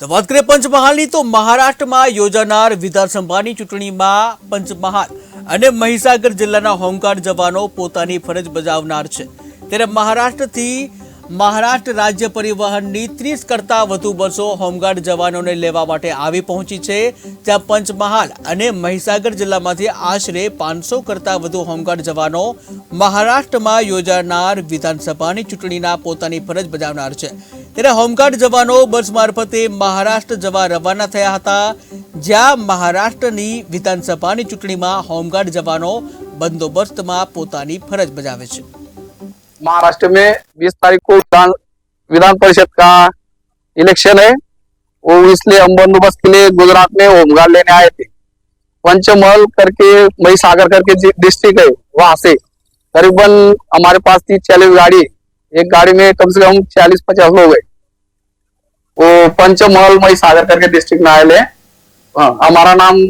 તો વાત કરીએ પંચમહાલની તો મહારાષ્ટ્રમાં યોજાનાર વિધાનસભાની ચૂંટણીમાં પંચમહાલ અને મહીસાગર જિલ્લાના હોમગાર્ડ જવાનો પોતાની ફરજ બજાવનાર છે। ત્યારે મહારાષ્ટ્ર રાજ્ય પરિવહનની 30 કરતા વધુ બસો હોમગાર્ડ જવાનોને લેવા માટે આવી પહોંચી છે। જ્યાં પંચમહાલ અને મહીસાગર જિલ્લામાંથી આશરે 500 કરતા વધુ હોમગાર્ડ જવાનો મહારાષ્ટ્રમાં યોજાનાર વિધાનસભાની ચૂંટણીના પોતાની ફરજ બજાવનાર છે। ત્યારે હોમગાર્ડ જવાનો બસ મારફતે મહારાષ્ટ્ર જવા રવાના થયા હતા, જ્યાં મહારાષ્ટ્રની વિધાનસભાની ચૂંટણીમાં હોમગાર્ડ જવાનો બંદોબસ્તમાં પોતાની ફરज बजावे છે। महाराष्ट्र में 20 तारीख को विधान परिषद का इलेक्शन है, वो इसलिए हम बंदोबस्त के लिए गुजरात में होमगार्ड लेने आए थे। पंचमहल करके महीसागर करके डिस्ट्रिक्ट है, वहां से करीबन हमारे पास थी 40 गाड़ी, एक गाड़ी में कम से कम 40-50 लोग गए। वो पंचमहल महीसागर करके डिस्ट्रिक्ट में आए। हमारा नाम